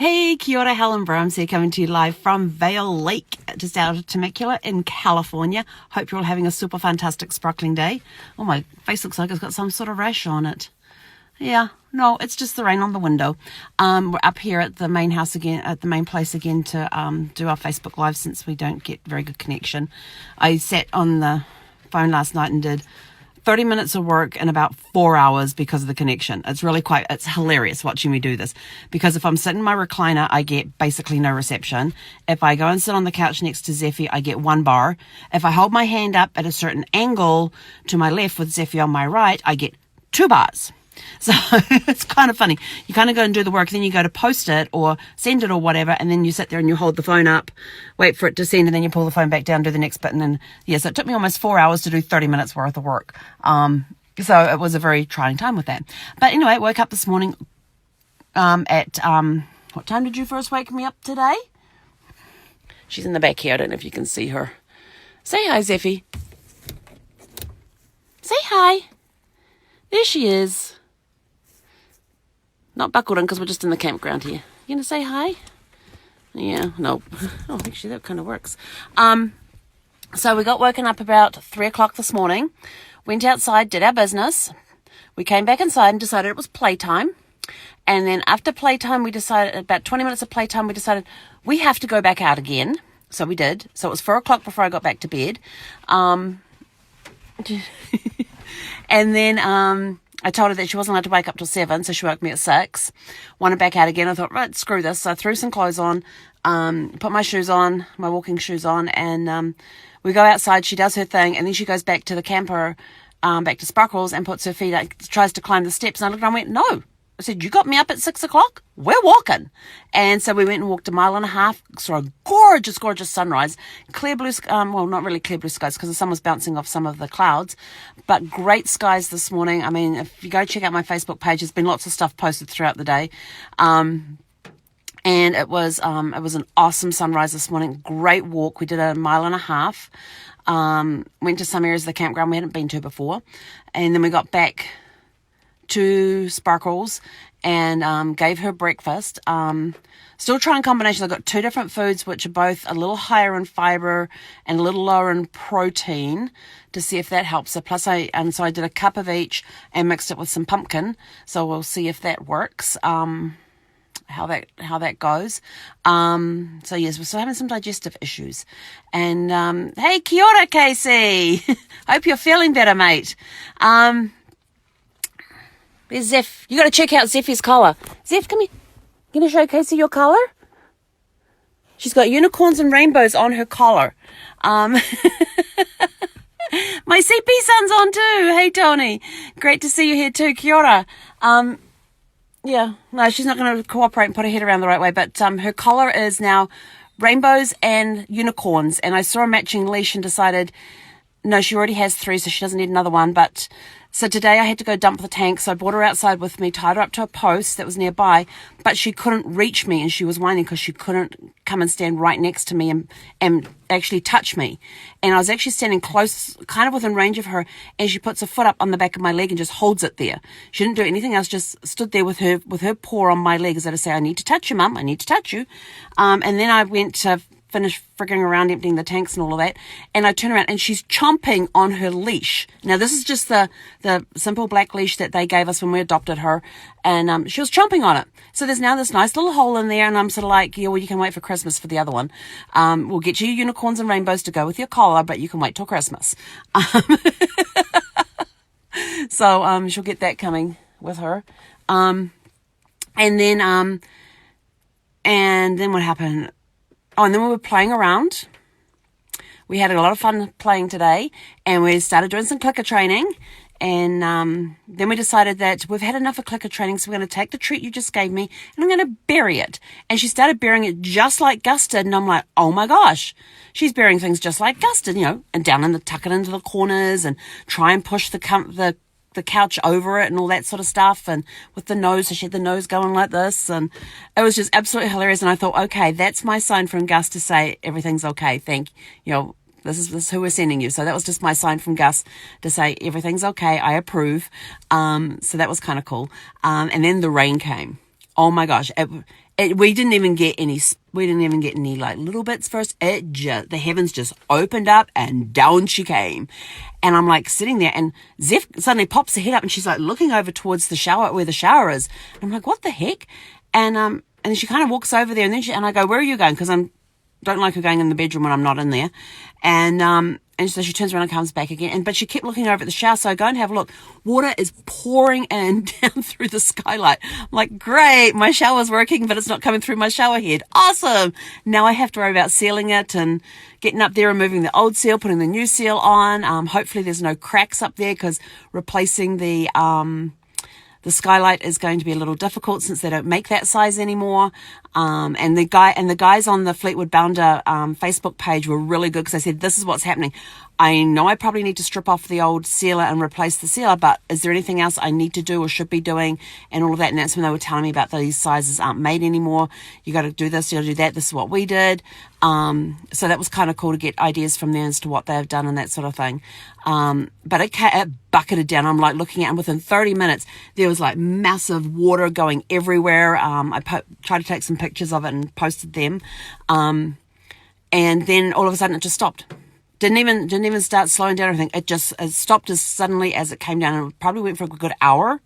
Hey, kia ora, Helen, Brahms here, coming to you live from Vail Lake, just out of Temecula in California. Hope you're all having a super fantastic sparkling day. Oh, my face looks like it's got some sort of rash on it. Yeah, no, it's just the rain on the window. We're up here at the main house again, at the main place again, to do our Facebook Live since we don't get very good connection. I sat on the phone last night and did 30 minutes of work in about 4 hours because of the connection. It's hilarious watching me do this, because if I'm sitting in my recliner, I get basically no reception. If I go and sit on the couch next to Zeffy, I get 1 bar. If I hold my hand up at a certain angle to my left with Zeffy on my right, I get 2 bars. So it's kind of funny. You kind of go and do the work, then you go to post it or send it or whatever, and then you sit there and you hold the phone up, wait for it to send, and then you pull the phone back down, do the next bit, and then, so it took me almost 4 hours to do 30 minutes worth of work. So it was a very trying time with that. But anyway, I woke up this morning at, what time did you first wake me up today? She's in the back here. I don't know if you can see her. Say hi, Zeffy. Say hi. There she is. Not buckled in because we're just in the campground here. You gonna say hi? Yeah, no. Oh, actually that kind of works. So we got woken up about 3 o'clock this morning, went outside, did our business. We came back inside and decided it was playtime. And then after playtime, we decided, about 20 minutes of playtime, we decided we have to go back out again. So we did. So it was 4 o'clock before I got back to bed. And then I told her that she wasn't allowed to wake up till 7, so she woke me at 6. Wanted back out again. I thought, right, screw this. So I threw some clothes on, put my shoes on, my walking shoes on, and we go outside. She does her thing, and then she goes back to the camper, back to Sparkles, and puts her feet up, tries to climb the steps. And I looked and I went, no. I said, you got me up at 6 o'clock? We're walking. And so we went and walked 1.5 miles, saw a gorgeous, gorgeous sunrise. Clear blue, well, not really clear blue skies because the sun was bouncing off some of the clouds, but great skies this morning. I mean, if you go check out my Facebook page, there's been lots of stuff posted throughout the day. And it was an awesome sunrise this morning. Great walk. We did 1.5 miles. Went to some areas of the campground we hadn't been to before. And then we got back to Sparkles and gave her breakfast. Still trying combinations. I've got 2 different foods which are both a little higher in fiber and a little lower in protein to see if that helps. So so I did a cup of each and mixed it with some pumpkin. So we'll see if that works. How that goes. So yes, we're still having some digestive issues. And hey, kia ora, Casey. Hope you're feeling better, mate. There's Zeph. You got to check out Zeffy's collar. Zeph, come here. Gonna show Casey your collar? She's got unicorns and rainbows on her collar. My CP son's on too. Hey, Tony. Great to see you here too. Kia ora. Yeah, no, she's not going to cooperate and put her head around the right way, but her collar is now rainbows and unicorns. And I saw a matching leash and decided, no, she already has 3, so she doesn't need another one. But so today I had to go dump the tank, so I brought her outside with me, tied her up to a post that was nearby, but she couldn't reach me, and she was whining because she couldn't come and stand right next to me and actually touch me. And I was actually standing close, kind of within range of her, and she puts her foot up on the back of my leg and just holds it there. She didn't do anything else, just stood there with her paw on my leg as though to say, I need to touch you, Mum, I need to touch you. And then I went to finish frigging around emptying the tanks and all of that, and I turn around and she's chomping on her leash. Now this is just the simple black leash that they gave us when we adopted her, and she was chomping on it. So there's now this nice little hole in there, and I'm sort of like, yeah, well, you can wait for Christmas for the other one. We'll get you unicorns and rainbows to go with your collar, but you can wait till Christmas. So she'll get that coming with her. And then what happened? Oh, and then we were playing around. We had a lot of fun playing today, and we started doing some clicker training. And then we decided that we've had enough of clicker training, so we're going to take the treat you just gave me, and I'm going to bury it. And she started burying it just like Gus did, and I'm like, oh my gosh, she's burying things just like Gus did, and tuck it into the corners and try and push the couch over it and all that sort of stuff, and with the nose, so she had the nose going like this, and it was just absolutely hilarious. And I thought, okay, that's my sign from Gus to say everything's okay. This is who we're sending you. So that was just my sign from Gus to say everything's okay. I approve. So that was kind of cool. And then the rain came. Oh my gosh. We didn't even get any like little bits first. The heavens just opened up and down she came. And I'm like sitting there, and Zeph suddenly pops her head up and she's like looking over towards the shower, where the shower is. And I'm like, what the heck? And she kind of walks over there, and I go, where are you going? Because don't like her going in the bedroom when I'm not in there. And so she turns around and comes back again. But she kept looking over at the shower, so I go and have a look. Water is pouring in down through the skylight. I'm like, great, my shower's working, but it's not coming through my shower head. Awesome. Now I have to worry about sealing it and getting up there, removing the old seal, putting the new seal on. Hopefully there's no cracks up there, because replacing the skylight is going to be a little difficult since they don't make that size anymore. And the guys on the Fleetwood Bounder Facebook page were really good, because I said, this is what's happening. I know I probably need to strip off the old sealer and replace the sealer, but is there anything else I need to do or should be doing, and all of that? And that's when they were telling me about these sizes aren't made anymore. You got to do this, you got to do that. This is what we did. So that was kind of cool to get ideas from them as to what they've done and that sort of thing. But it bucketed down. I'm like looking at, and within 30 minutes, there was like massive water going everywhere. I tried to take some pictures of it and posted them. And then all of a sudden it just stopped. Didn't even start slowing down or anything. It stopped as suddenly as it came down, and it probably went for a good hour.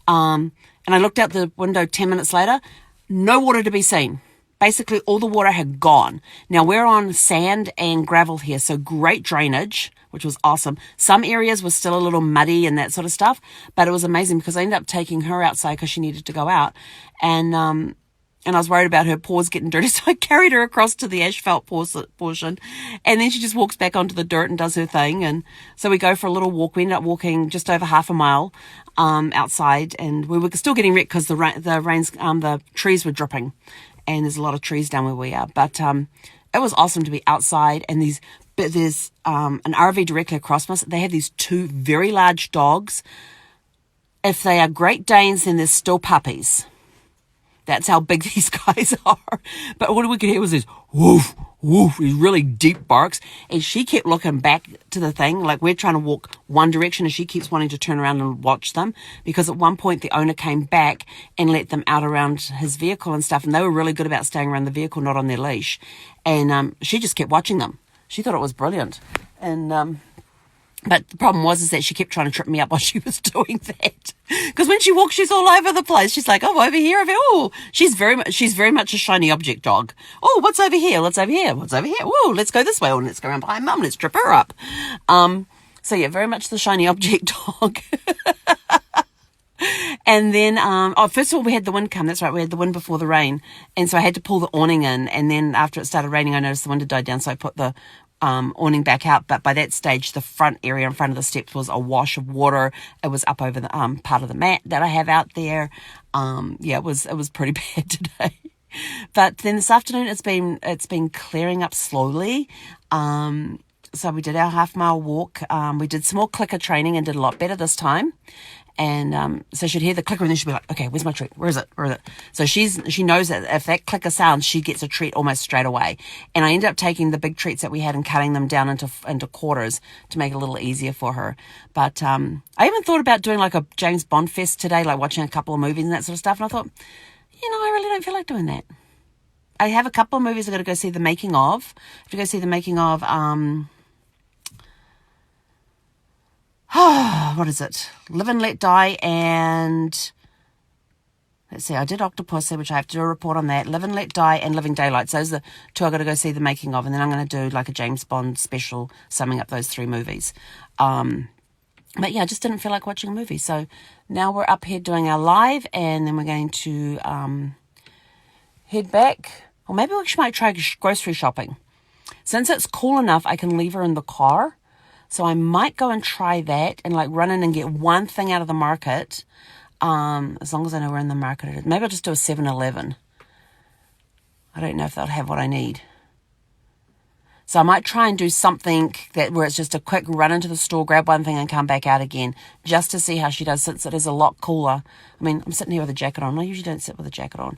And I looked out the window 10 minutes later, no water to be seen. Basically, all the water had gone. Now, we're on sand and gravel here, so great drainage, which was awesome. Some areas were still a little muddy and that sort of stuff, but it was amazing, because I ended up taking her outside because she needed to go out. And I was worried about her paws getting dirty, so I carried her across to the asphalt portion, and then she just walks back onto the dirt and does her thing. And so we go for a little walk. We ended up walking just over half a mile outside, and we were still getting wet because the trees were dripping, and there's a lot of trees down where we are. But it was awesome to be outside, and there's an RV directly across us. They have these two very large dogs. If they are Great Danes, then they're still puppies. That's how big these guys are. But all we could hear was this woof, woof, these really deep barks. And she kept looking back to the thing, like we're trying to walk one direction, and she keeps wanting to turn around and watch them. Because at one point the owner came back and let them out around his vehicle and stuff. And they were really good about staying around the vehicle, not on their leash. And she just kept watching them. She thought it was brilliant. And but the problem was that she kept trying to trip me up while she was doing that. Because when she walks, she's all over the place. She's like, oh, over here, over here. Oh, she's very much a shiny object dog. Oh, what's over here? What's over here? What's over here? Oh, let's go this way. Oh, let's go around behind Mum. Let's trip her up. So yeah, very much the shiny object dog. And then, first of all, we had the wind come. That's right. We had the wind before the rain. And so I had to pull the awning in. And then after it started raining, I noticed the wind had died down. So I put the awning back out. But by that stage, the front area in front of the steps was a wash of water. It was up over the part of the mat that I have out there. It was pretty bad today. But then this afternoon, it's been clearing up slowly. So we did our half-mile walk. We did some more clicker training and did a lot better this time. And so she'd hear the clicker, and then she'd be like, okay, where's my treat? Where is it? So she knows that if that clicker sounds, she gets a treat almost straight away. And I ended up taking the big treats that we had and cutting them down into quarters to make it a little easier for her. But I even thought about doing like a James Bond fest today, like watching a couple of movies and that sort of stuff. And I thought, I really don't feel like doing that. I have a couple of movies I've got to go see the making of. I have to go see the making of... what is it? Live and Let Die, and let's see, I did Octopussy, which I have to do a report on that. Live and Let Die and Living Daylights. Those are the two I've got to go see the making of, and then I'm going to do like a James Bond special summing up those three movies. But yeah, I just didn't feel like watching a movie. So now we're up here doing our live, and then we're going to head back. Or maybe we might try grocery shopping. Since it's cool enough, I can leave her in the car. So I might go and try that and like run in and get one thing out of the market. As long as I know we're in the market. Maybe I'll just do a 7-Eleven. I don't know if they'll have what I need. So I might try and do something where it's just a quick run into the store, grab one thing and come back out again, just to see how she does, since it is a lot cooler. I mean, I'm sitting here with a jacket on. I usually don't sit with a jacket on.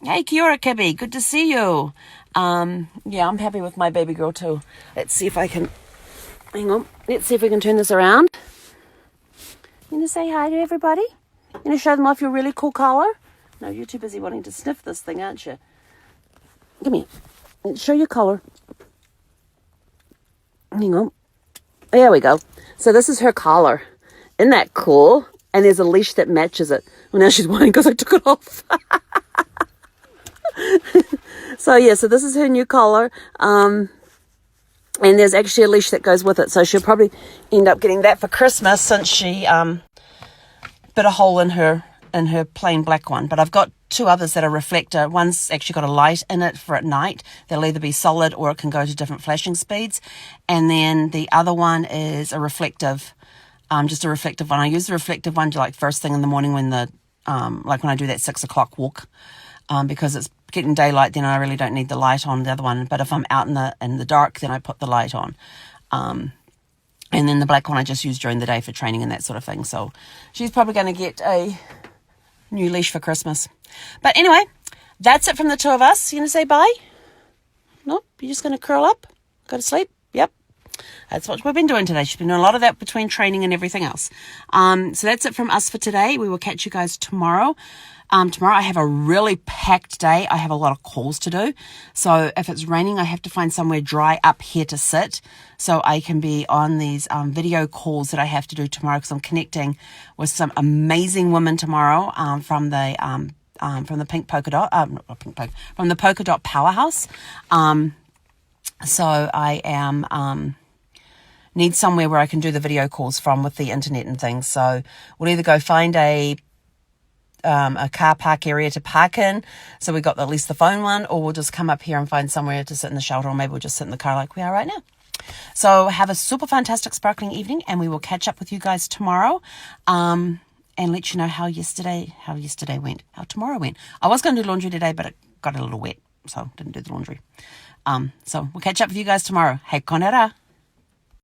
Hey, kia ora, Kibby. Good to see you. Yeah, I'm happy with my baby girl too. Let's see if I can... Hang on. Let's see if we can turn this around. You going to say hi to everybody? You going to show them off your really cool collar? No, you're too busy wanting to sniff this thing, aren't you? Come here. Show your collar. Hang on. There we go. So this is her collar. Isn't that cool? And there's a leash that matches it. Well, now she's whining because I took it off. So yeah, so this is her new collar. And there's actually a leash that goes with it. So she'll probably end up getting that for Christmas since she bit a hole in her plain black one. But I've got two others that are reflector. One's actually got a light in it for at night. They'll either be solid or it can go to different flashing speeds. And then the other one is a reflective, just a reflective one. I use the reflective one like first thing in the morning when like when I do that 6 o'clock walk, because it's getting daylight, then I really don't need the light on the other one. But if I'm out in the dark, then I put the light on. And then the black one I just use during the day for training and that sort of thing. So she's probably going to get a new leash for Christmas. But anyway, that's it from the two of us. You going to say bye? Nope. You're just going to curl up? Go to sleep? Yep. That's what we've been doing today. She's been doing a lot of that between training and everything else. So that's it from us for today. We will catch you guys tomorrow. Tomorrow I have a really packed day. I have a lot of calls to do. So if it's raining, I have to find somewhere dry up here to sit so I can be on these video calls that I have to do tomorrow, because I'm connecting with some amazing women tomorrow from the Pink Polka Dot, not Pink Polka, from the Polka Dot Powerhouse. So I am need somewhere where I can do the video calls from with the internet and things. So we'll either go find a car park area to park in, so we got at least the phone one, or we'll just come up here and find somewhere to sit in the shelter, or maybe we'll just sit in the car like we are right now. So have a super fantastic sparkling evening, and we will catch up with you guys tomorrow, and let you know how tomorrow went. I was going to do laundry today, but it got a little wet, so didn't do the laundry. So we'll catch up with you guys tomorrow. Hei konera.